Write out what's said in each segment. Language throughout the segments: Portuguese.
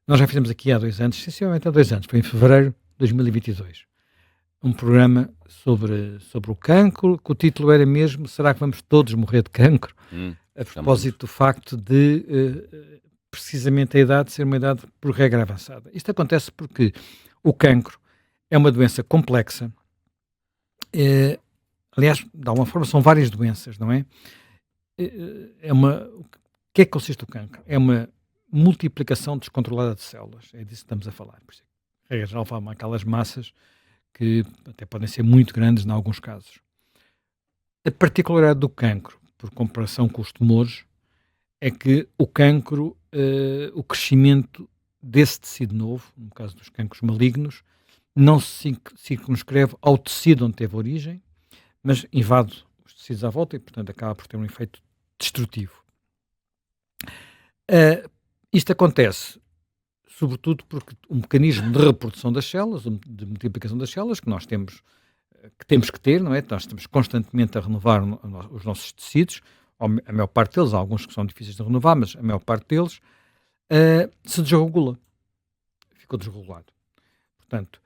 Nós já fizemos aqui há 2 anos, sensivelmente há 2 anos, foi em fevereiro de 2022, um programa sobre o cancro, que o título era mesmo "Será que vamos todos morrer de cancro?", a Já me lembro. propósito do facto de, precisamente a idade ser uma idade por regra avançada. Isto acontece porque o cancro é uma doença complexa, eh, aliás, de alguma forma são várias doenças, não é? O que é que consiste o cancro? É uma multiplicação descontrolada de células, é disso que estamos a falar. Por isso, regra geral, falam aquelas massas que até podem ser muito grandes em alguns casos. A particularidade do cancro, por comparação com os tumores, é que o cancro, o crescimento desse tecido novo, no caso dos cancros malignos, não se circunscreve ao tecido onde teve origem, mas invade os tecidos à volta e, portanto, acaba por ter um efeito destrutivo. Isto acontece sobretudo porque o mecanismo de reprodução das células, de multiplicação das células, que temos que ter, não é? Nós estamos constantemente a renovar os nossos tecidos, a maior parte deles, há alguns que são difíceis de renovar, mas a maior parte deles se desregula, ficou desregulado. Portanto,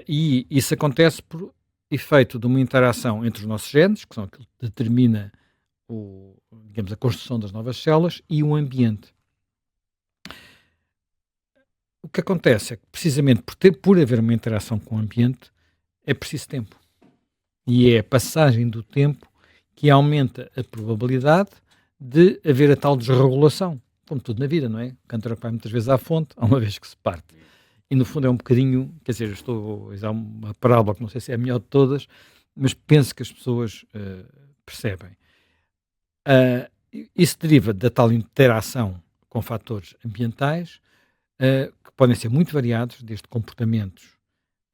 e isso acontece por efeito de uma interação entre os nossos genes, que são aquilo que determina digamos, a construção das novas células, e o ambiente. O que acontece é que, precisamente por haver uma interação com o ambiente, é preciso tempo. E é a passagem do tempo que aumenta a probabilidade de haver a tal desregulação. Como tudo na vida, não é? O cântaro vai muitas vezes à fonte, há uma vez que se parte. E no fundo é um bocadinho, quer dizer, eu estou a usar uma parábola que não sei se é a melhor de todas, mas penso que as pessoas percebem. Isso deriva da tal interação com fatores ambientais, que podem ser muito variados, desde comportamentos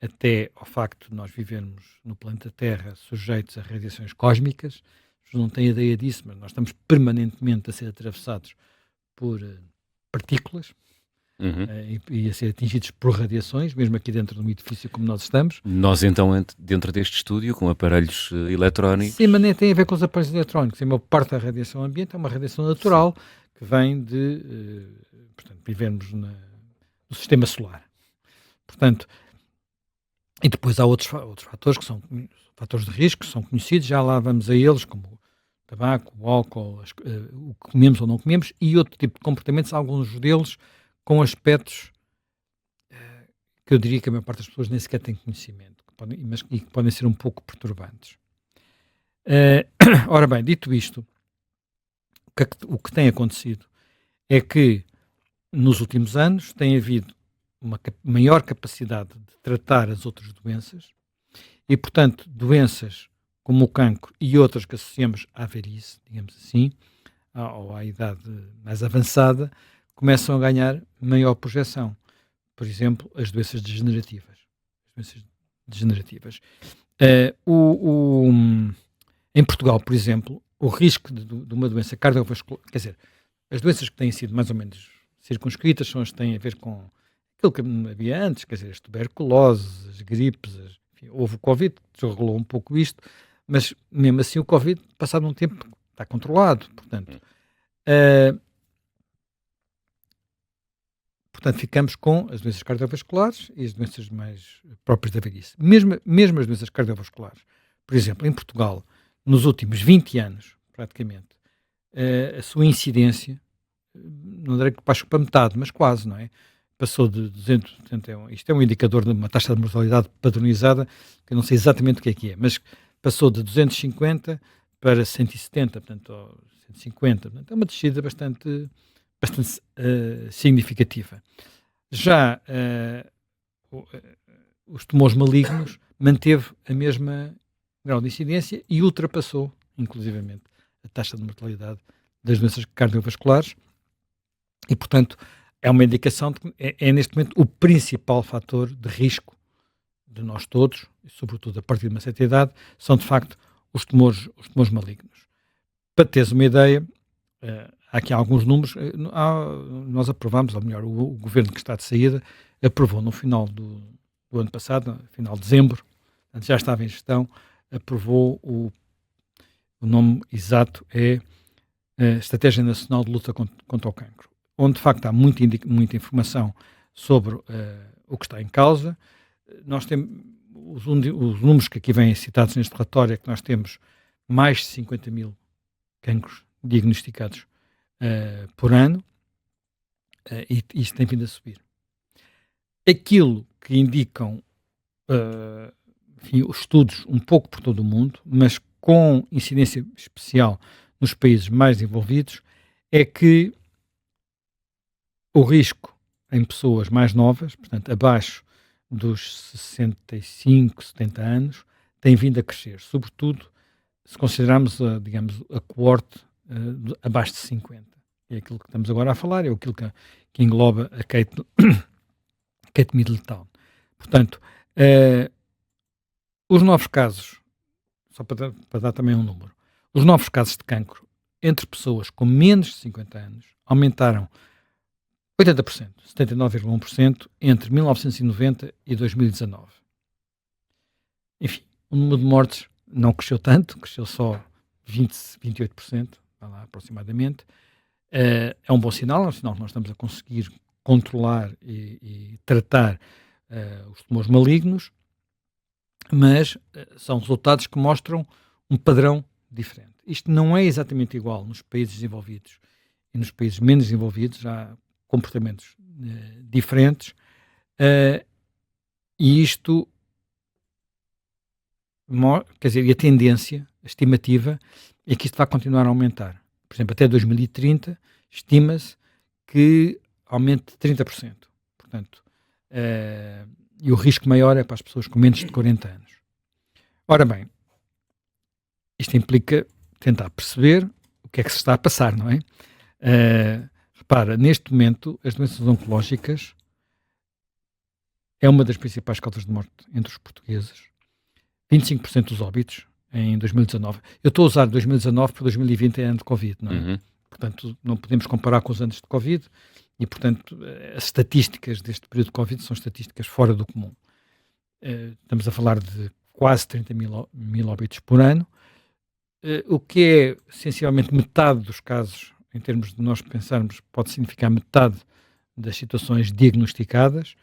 até ao facto de nós vivermos no planeta Terra sujeitos a radiações cósmicas. As pessoas não têm ideia disso, mas nós estamos permanentemente a ser atravessados por partículas Uhum. e a ser atingidos por radiações, mesmo aqui dentro de um edifício como nós estamos. Nós então, dentro deste estúdio, com aparelhos Sim, mas eletrónicos. nem tem a ver com os aparelhos eletrónicos. A maior parte da radiação ambiente é uma radiação Sim. natural que vem portanto, vivemos no sistema solar. Portanto, e depois há outros fatores que são fatores de risco, que são conhecidos, já lá vamos a eles, como o tabaco, o álcool, o que comemos ou não comemos, e outro tipo de comportamentos, alguns deles com aspectos que eu diria que a maior parte das pessoas nem sequer tem conhecimento, e que podem ser um pouco perturbantes. Eh, ora bem, dito isto, o que tem acontecido é que nos últimos anos tem havido uma maior capacidade de tratar as outras doenças e, portanto, doenças como o cancro e outras que associamos à velhice, digamos assim, ou à idade mais avançada, começam a ganhar maior projeção. Por exemplo, as doenças degenerativas. As doenças degenerativas. Eh, o, o- Em Portugal, por exemplo, o risco de uma doença cardiovascular, quer dizer, as doenças que têm sido mais ou menos circunscritas são as que têm a ver com aquilo que havia antes, quer dizer, as tuberculoses, as gripes, enfim, houve o Covid, que desregulou um pouco isto, mas mesmo assim o Covid, passado um tempo, está controlado, portanto. eh, Portanto, ficamos com as doenças cardiovasculares e as doenças mais próprias da velhice. Mesmo as doenças cardiovasculares, por exemplo, em Portugal, nos últimos 20 anos, praticamente, a sua incidência, não direi que baixou para metade, mas quase, não é? Passou de 271, isto é um indicador de uma taxa de mortalidade padronizada, que eu não sei exatamente o que é, mas passou de 250 para 170, portanto, ou 150, portanto, é uma descida bastante significativa. Já o- eh, os tumores malignos manteve a mesma grau de incidência e ultrapassou, inclusivamente, a taxa de mortalidade das doenças cardiovasculares e, portanto, é uma indicação de que é neste momento o principal fator de risco de nós todos, e sobretudo a partir de uma certa idade, são de facto os tumores malignos. Para teres uma ideia, há aqui alguns números, nós aprovamos, ou melhor, o governo que está de saída aprovou no final do ano passado, no final de dezembro, portanto, já estava em gestão, aprovou o nome exato é Estratégia Nacional de Luta contra o Cancro. onde de facto há muita informação sobre o que está em causa. Nós temos os números que aqui vêm citados neste relatório é que nós temos mais de 50 mil cancros diagnosticados por ano, e isto tem vindo a subir. Aquilo que indicam enfim, os estudos um pouco por todo o mundo, mas com incidência especial nos países mais desenvolvidos, é que o risco em pessoas mais novas, portanto abaixo dos 65, 70 anos, tem vindo a crescer, sobretudo se considerarmos, digamos, a coorte abaixo de 50. É aquilo que estamos agora a falar, é aquilo que engloba a Kate Middleton. Portanto, os novos casos, só para dar também um número, os novos casos de cancro entre pessoas com menos de 50 anos aumentaram 80%, 79,1% entre 1990 e 2019. Enfim, o número de mortes não cresceu tanto, cresceu só 28%, vai lá, aproximadamente. É um bom sinal, é um sinal que nós estamos a conseguir controlar e tratar os tumores malignos, mas são resultados que mostram um padrão diferente. Isto não é exatamente igual nos países desenvolvidos e nos países menos desenvolvidos, há comportamentos diferentes, e isto, quer dizer, e a tendência, a estimativa, é que isto vai continuar a aumentar. Por exemplo, até 2030, estima-se que aumente 30%. Portanto, e o risco maior é para as pessoas com menos de 40 anos. Ora bem, isto implica tentar perceber o que é que se está a passar, não é? Repara, neste momento, as doenças oncológicas é uma das principais causas de morte entre os portugueses. 25% dos óbitos em 2019. Eu estou a usar 2019 para 2020 é ano de Covid, não é? Uhum. Portanto, não podemos comparar com os anos de Covid e, portanto, as estatísticas deste período de Covid são estatísticas fora do comum. Estamos a falar de quase 30 mil óbitos por ano, o que é, essencialmente, metade dos casos, em termos de nós pensarmos, pode significar metade das situações diagnosticadas.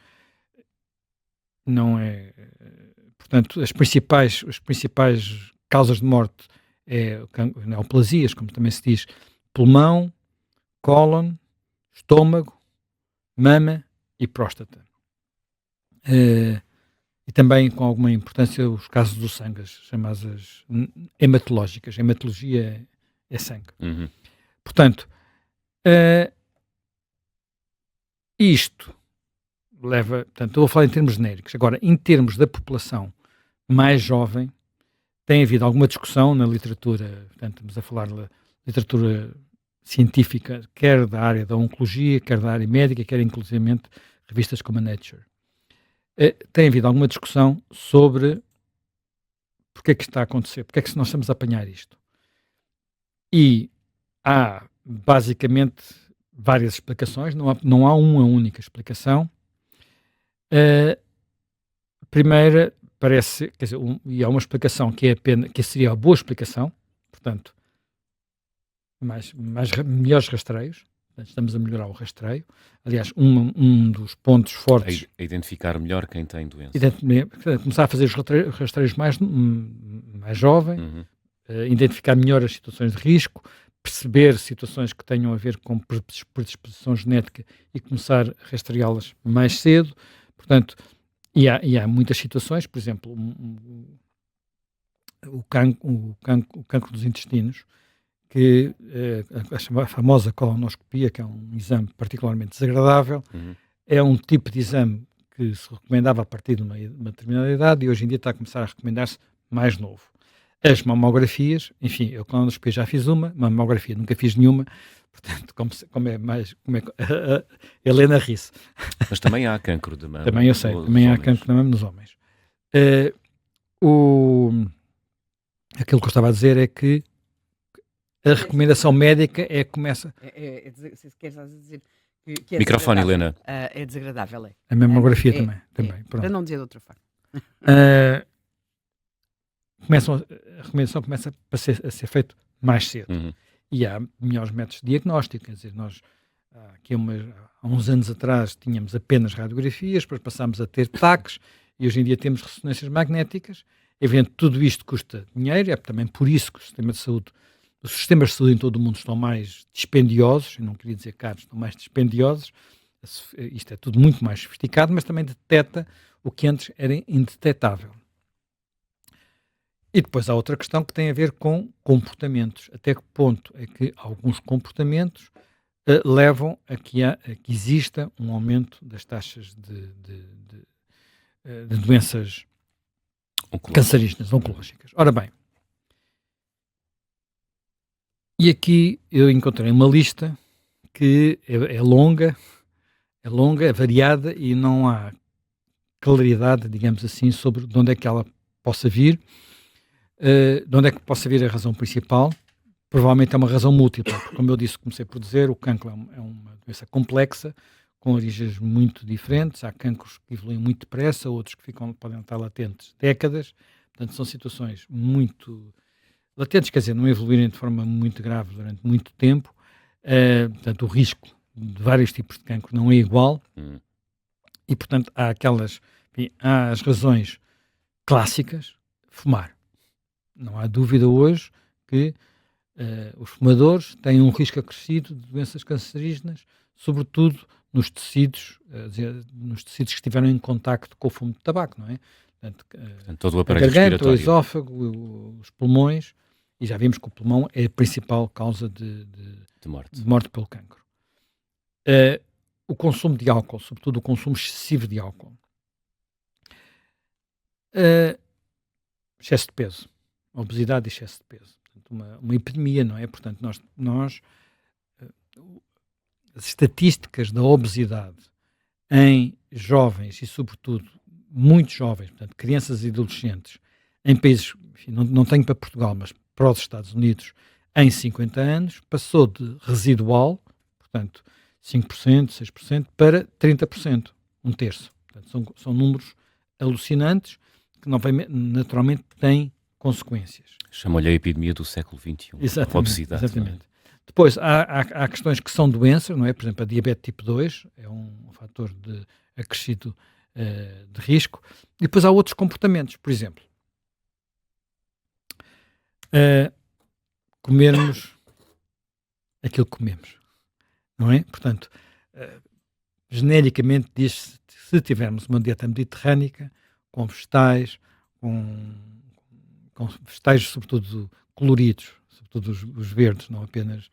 Não é... Portanto, as principais causas de morte é neoplasias, como também se diz, pulmão, cólon, estômago, mama e próstata. E também, com alguma importância, os casos do sangue, as chamadas hematológicas. A hematologia é sangue. Uhum. Portanto, isto leva... Portanto, estou a falar em termos genéricos. Agora, em termos da população mais jovem, tem havido alguma discussão na literatura, portanto, estamos a falar da literatura científica, quer da área da oncologia, quer da área médica, quer inclusivamente revistas como a Nature. Tem havido alguma discussão sobre porque é que isto está a acontecer, porque é que nós estamos a apanhar isto. E há, basicamente, várias explicações, não há uma única explicação. A primeira parece, quer dizer, e há uma explicação que é que seria a boa explicação, portanto, melhores rastreios, portanto, estamos a melhorar o rastreio. Aliás, um dos pontos fortes... A identificar melhor quem tem doença. Começar a fazer os rastreios mais jovem, Uhum. Identificar melhor as situações de risco, perceber situações que tenham a ver com predisposição genética e começar a rastreá-las mais cedo. Portanto, e há muitas situações, por exemplo, o cancro dos intestinos, que a famosa colonoscopia, que é um exame particularmente desagradável, é um tipo de exame que se recomendava a partir de uma determinada idade e hoje em dia está a começar a recomendar-se mais novo. As mamografias, enfim, eu colonoscopia já fiz uma, mamografia nunca fiz nenhuma, portanto, como é a Helena ri-se. Mas também há cancro de mama. Também eu sei, também há cancro de mama nos homens. Aquilo que eu estava a dizer é que a recomendação médica é que começa... Se queres dizer que é Microfone, desagradável. Helena. É desagradável, é. A mamografia também. Para não dizer de outra forma. A recomendação começa a ser feita mais cedo. Uhum. E há melhores métodos de diagnóstico, quer dizer, nós há uns anos atrás tínhamos apenas radiografias, depois passámos a ter TACs e hoje em dia temos ressonâncias magnéticas. Evidente, tudo isto custa dinheiro, é também por isso que os sistemas de saúde em todo o mundo estão mais dispendiosos, eu não queria dizer caros, estão mais dispendiosos. Isto é tudo muito mais sofisticado, mas também detecta o que antes era indetetável. E depois há outra questão que tem a ver com comportamentos. Até que ponto é que alguns comportamentos levam a que exista um aumento das taxas de doenças cancerígenas, oncológicas. Ora bem, e aqui eu encontrei uma lista que é longa, é variada e não há claridade, digamos assim, sobre de onde é que ela possa vir, de onde é que possa vir a razão principal. Provavelmente é uma razão múltipla, porque, como eu disse, comecei por dizer, o cancro é uma doença complexa, com origens muito diferentes. Há cancros que evoluem muito depressa, outros que podem estar latentes décadas. Portanto, são situações muito latentes, quer dizer, não evoluírem de forma muito grave durante muito tempo. Portanto, o risco de vários tipos de cancro não é igual. E, portanto, há as razões clássicas. Fumar. Não há dúvida hoje que os fumadores têm um risco acrescido de doenças cancerígenas, sobretudo nos tecidos que estiveram em contacto com o fumo de tabaco, não é? Portanto, todo o a aparelho garganta, o respiratório. esófago, os pulmões, e já vimos que o pulmão é a principal causa de morte pelo cancro. O consumo de álcool, sobretudo o consumo excessivo de álcool. Excesso de peso, obesidade e excesso de peso. Portanto, uma epidemia, não é? Portanto, as estatísticas da obesidade em jovens e, sobretudo, muito jovens, portanto, crianças e adolescentes, em países, enfim, não tenho para Portugal, mas para os Estados Unidos, em 50 anos, passou de residual, portanto, 5%, 6%, para 30%, um terço. Portanto, são números alucinantes que naturalmente têm consequências. Chamou-lhe a epidemia do século XXI. Exatamente, A obesidade. exatamente. Depois, há questões que são doenças, não é? Por exemplo, a diabetes tipo 2 é um fator acrescido de risco. E depois há outros comportamentos, por exemplo, comermos aquilo que comemos, não é? Portanto, genericamente diz-se, se tivermos uma dieta mediterrânica, com vegetais, com vegetais sobretudo coloridos, sobretudo os verdes, não apenas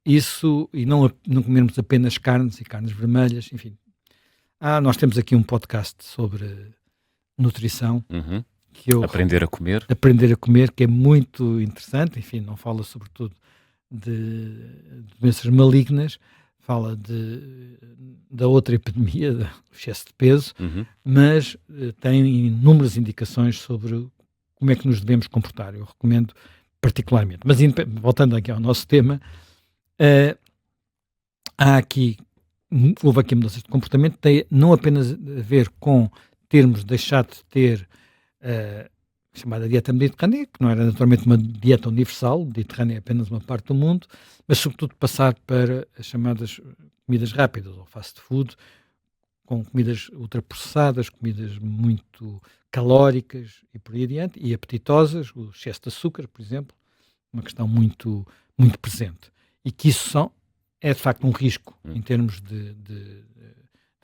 isso, e não comermos apenas carnes e carnes vermelhas, enfim. Nós temos aqui um podcast sobre nutrição, que Aprender a comer. Aprender a comer, que é muito interessante, enfim, não fala sobretudo de doenças malignas, fala da outra epidemia, do excesso de peso, mas tem inúmeras indicações sobre como é que nos devemos comportar. Eu recomendo particularmente. Mas voltando aqui ao nosso tema, houve aqui mudanças de comportamento, tem não apenas a ver com termos deixado de ter chamada dieta mediterrânea, que não era naturalmente uma dieta universal, mediterrânea é apenas uma parte do mundo, mas sobretudo passar para as chamadas comidas rápidas, ou fast food, com comidas ultraprocessadas, comidas muito calóricas e por aí adiante, e apetitosas, o excesso de açúcar, por exemplo, uma questão muito, muito presente. E que isso é de facto um risco em termos de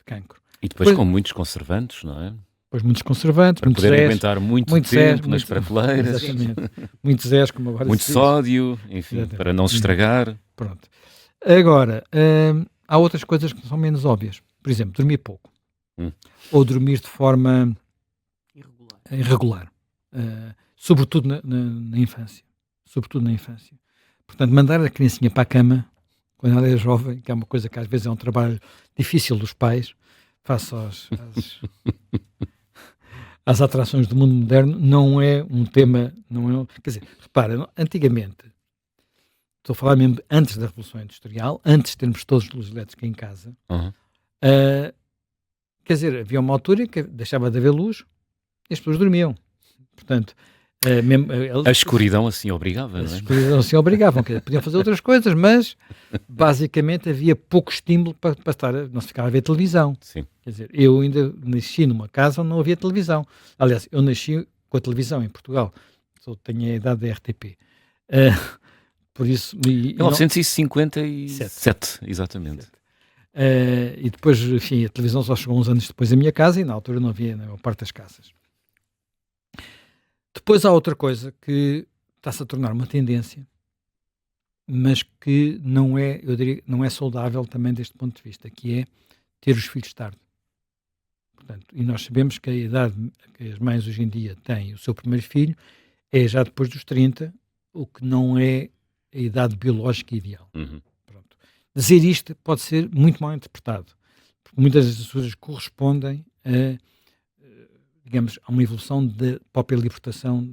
cancro. E depois com muitos conservantes, não é? Depois muitos conservantes, para poder aguentar muito tempo nas prateleiras. Exatamente. Muitos zés, como agora muito sódio, enfim, exatamente, para não se estragar. Pronto. Agora, há outras coisas que são menos óbvias. Por exemplo, dormir pouco. Ou dormir de forma irregular. Sobretudo na infância. Sobretudo na infância. Portanto, mandar a criancinha para a cama, quando ela é jovem, que é uma coisa que às vezes é um trabalho difícil dos pais, face às atrações do mundo moderno, não é um tema, quer dizer, repara, antigamente, estou a falar mesmo antes da Revolução Industrial, antes de termos todos os luz elétricos em casa, quer dizer, havia uma altura que deixava de haver luz e as pessoas dormiam. Portanto, A escuridão assim obrigava, não é? A escuridão assim obrigavam, podiam fazer outras coisas, mas basicamente havia pouco estímulo para estar, não se ficava a ver televisão. Sim. Quer dizer, eu ainda nasci numa casa onde não havia televisão. Aliás, eu nasci com a televisão em Portugal. Tenho a idade da RTP. Por isso... 1957, exatamente. E depois, enfim, a televisão só chegou uns anos depois da minha casa e na altura não havia na maior parte das casas. Depois há outra coisa que está-se a tornar uma tendência, mas que não é, eu diria, não é saudável também deste ponto de vista, que é ter os filhos tarde. Portanto, e nós sabemos que a idade que as mães hoje em dia têm o seu primeiro filho é já depois dos 30, o que não é a idade biológica ideal. Uhum. Pronto. Dizer isto pode ser muito mal interpretado, porque muitas das coisas correspondem a, digamos, a uma evolução da própria libertação,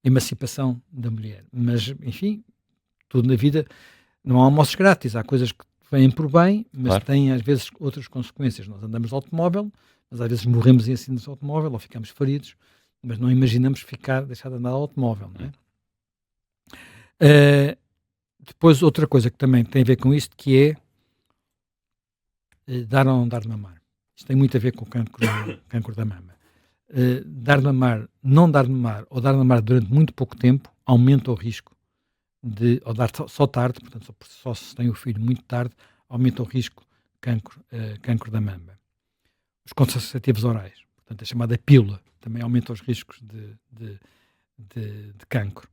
emancipação da mulher. Mas, enfim, tudo na vida, não há almoços grátis, há coisas que vêm por bem, mas Claro. têm às vezes outras consequências. Nós andamos de automóvel, mas às vezes morremos em acidentes de automóvel ou ficamos feridos, mas não imaginamos deixar de andar de automóvel, não é? Depois, outra coisa que também tem a ver com isto, que é dar ou não dar de mamar. Isto tem muito a ver com o cancro da mama. Dar de mamar, não dar de mamar ou dar de mamar durante muito pouco tempo aumenta o risco ou dar só tarde, portanto só se tem o filho muito tarde, aumenta o risco de cancro da mama. Os contraceptivos orais, portanto a chamada pílula, também aumenta os riscos de cancro.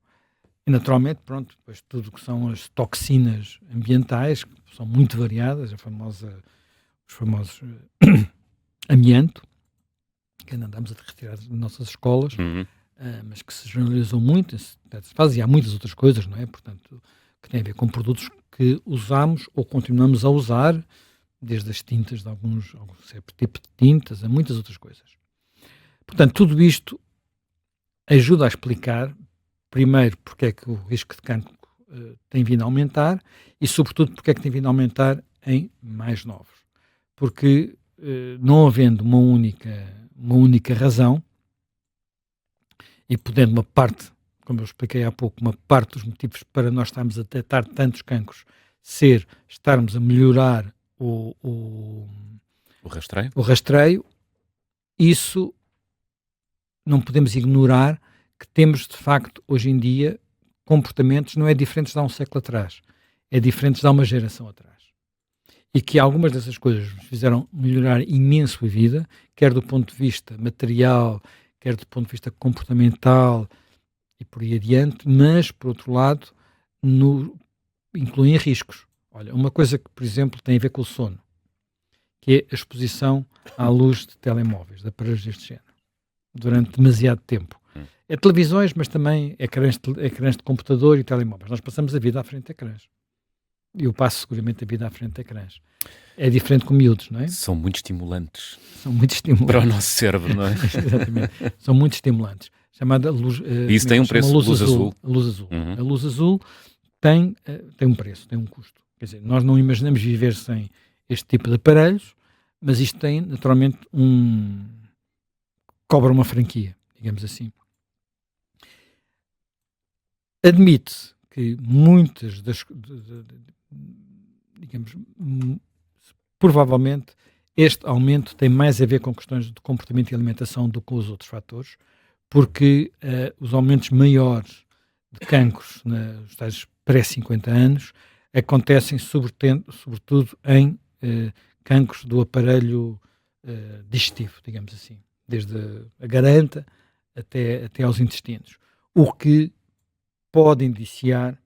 E naturalmente, pronto, depois tudo que são as toxinas ambientais, que são muito variadas, os famosos amianto, que ainda andamos a retirar das nossas escolas, mas que se generalizam muito, se faz, e há muitas outras coisas, não é? Portanto, que têm a ver com produtos que usamos ou continuamos a usar, desde as tintas de alguns tipos de tintas, a muitas outras coisas. Portanto, tudo isto ajuda a explicar, primeiro, porque é que o risco de cancro tem vindo a aumentar e, sobretudo, porque é que tem vindo a aumentar em mais novos. Porque, não havendo uma única razão, e podendo uma parte, como eu expliquei há pouco, uma parte dos motivos para nós estarmos a detectar tantos cancros ser estarmos a melhorar o rastreio, isso não podemos ignorar que temos, de facto, hoje em dia, comportamentos não é diferentes de há um século atrás, é diferentes de há uma geração atrás. E que algumas dessas coisas nos fizeram melhorar imenso a vida, quer do ponto de vista material, quer do ponto de vista comportamental e por aí adiante, mas, por outro lado, incluem riscos. Olha, uma coisa que, por exemplo, tem a ver com o sono, que é a exposição à luz de telemóveis, de aparelhos deste género, durante demasiado tempo. É televisões, mas também ecrãs de computador e telemóveis. Nós passamos a vida à frente de ecrãs. Eu passo seguramente a vida à frente de ecrãs. É diferente com miúdos, não é? São muito estimulantes. São muito estimulantes. Para o nosso cérebro, não é? Exatamente. São muito estimulantes. Chamada luz... E isso tem um preço, luz azul. A luz azul. A luz azul tem um preço, tem um custo. Quer dizer, nós não imaginamos viver sem este tipo de aparelhos, mas isto tem, naturalmente, cobra uma franquia, digamos assim. Admite-se que muitas digamos, provavelmente este aumento tem mais a ver com questões de comportamento e alimentação do que com os outros fatores, porque os aumentos maiores de cancros nos tais pré-50 anos acontecem sobretudo em cancros do aparelho digestivo, digamos assim, desde a garganta até aos intestinos, o que pode indiciar,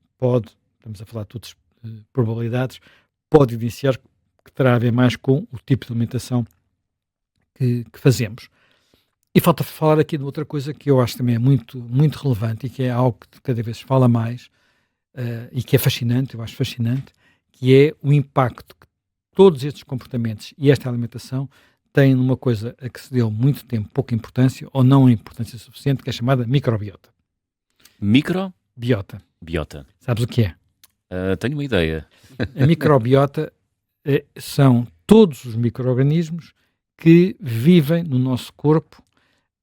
estamos a falar de todas probabilidades, pode indiciar que terá a ver mais com o tipo de alimentação que fazemos. E falta falar aqui de outra coisa que eu acho também é muito, muito relevante e que é algo que cada vez se fala mais e que é fascinante, eu acho fascinante, que é o impacto que todos estes comportamentos e esta alimentação têm numa coisa a que se deu muito tempo pouca importância ou não importância suficiente, que é chamada microbiota. Biota. Sabes o que é? Tenho uma ideia. A microbiota são todos os micro-organismos que vivem no nosso corpo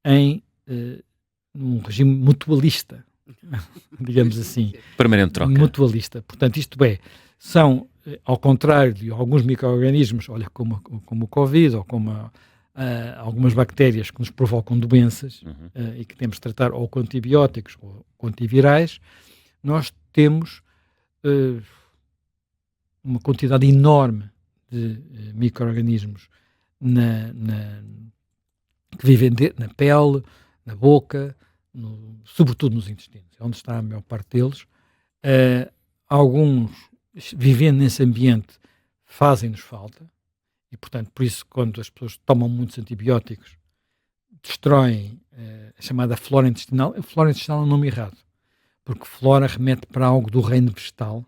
em num regime mutualista, digamos assim. Permanente troca. Mutualista. Portanto, isto é, são, ao contrário de alguns micro-organismos, olha, como o Covid ou como algumas bactérias que nos provocam doenças e que temos de tratar ou com antibióticos ou com antivirais, nós temos uma quantidade enorme de micro-organismos que vivem na pele, na boca, sobretudo nos intestinos, é onde está a maior parte deles. Alguns, vivendo nesse ambiente, fazem-nos falta, e, portanto, por isso, quando as pessoas tomam muitos antibióticos, destroem a chamada flora intestinal. A flora intestinal é um nome errado, porque flora remete para algo do reino vegetal,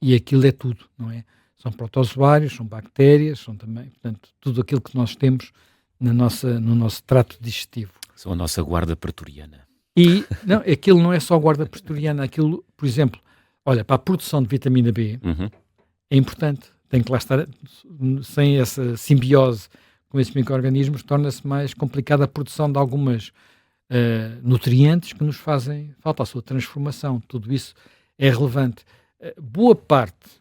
e aquilo é tudo, não é? São protozoários, são bactérias, são também, portanto, tudo aquilo que nós temos no nosso trato digestivo. São a nossa guarda pretoriana. E não, aquilo não é só guarda pretoriana, aquilo, por exemplo, olha, para a produção de vitamina B é importante, tem que lá estar, sem essa simbiose com esses micro-organismos, torna-se mais complicada a produção de algumas nutrientes que nos fazem falta, a sua transformação, tudo isso é relevante. Boa parte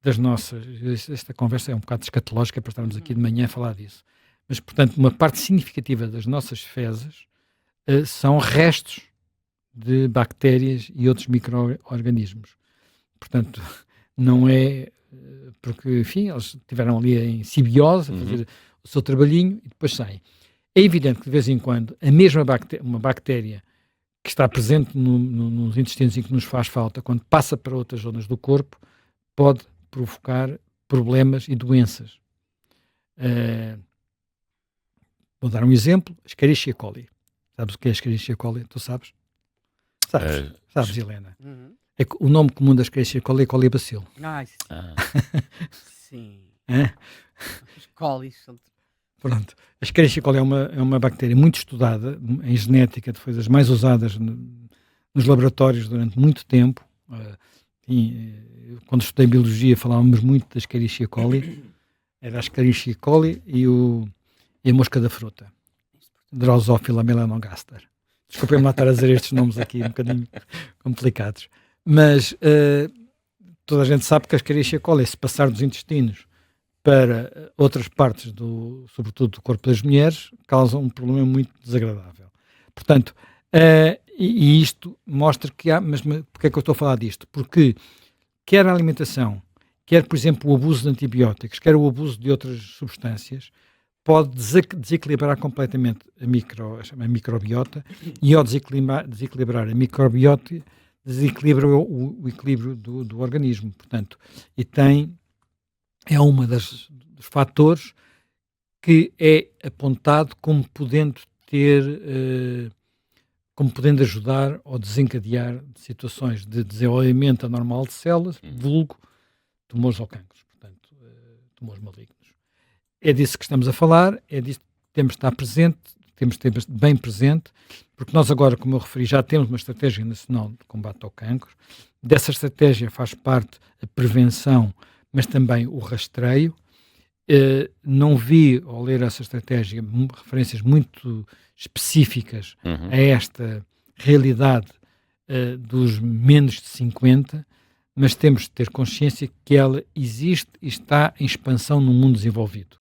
das nossas, esta conversa é um bocado escatológica para estarmos aqui de manhã a falar disso, mas, portanto, uma parte significativa das nossas fezes são restos de bactérias e outros micro-organismos. Portanto, não é porque, enfim, eles estiveram ali em simbiose a fazer o seu trabalhinho e depois saem. É evidente que, de vez em quando, a mesma uma bactéria que está presente nos intestinos e que nos faz falta, quando passa para outras zonas do corpo, pode provocar problemas e doenças. Vou dar um exemplo, Escherichia coli. Sabes o que é Escherichia coli? Tu sabes? Sabes, Helena? É que o nome comum da Escherichia coli é colibacilo. Sim. Os colis são... Pronto. A Escherichia coli é uma bactéria muito estudada em genética, foi das mais usadas nos laboratórios durante muito tempo. Quando estudei biologia falávamos muito da Escherichia coli. Era a Escherichia coli e a mosca da fruta, Drosophila melanogaster. Desculpem-me lá estar a dizer estes nomes aqui um bocadinho complicados, mas toda a gente sabe que a Escherichia coli, se passar dos intestinos para outras partes, sobretudo do corpo das mulheres, causa um problema muito desagradável. Portanto, e isto mostra que há, mas porque é que eu estou a falar disto? Porque quer a alimentação, quer, por exemplo, o abuso de antibióticos, quer o abuso de outras substâncias, pode desequilibrar completamente a microbiota, e ao desequilibrar a microbiota, desequilibra o equilíbrio do organismo. Portanto, é uma dos fatores que é apontado como podendo ajudar ou desencadear situações de desenvolvimento anormal de células, vulgo tumores ou cancros, portanto, tumores malignos. É disso que estamos a falar, é disso que temos de estar presente, temos de ter bem presente, porque nós agora, como eu referi, já temos uma estratégia nacional de combate ao cancro. Dessa estratégia faz parte a prevenção, mas também o rastreio. Não vi, ao ler essa estratégia, referências muito específicas a esta realidade dos menos de 50, mas temos de ter consciência que ela existe e está em expansão no mundo desenvolvido.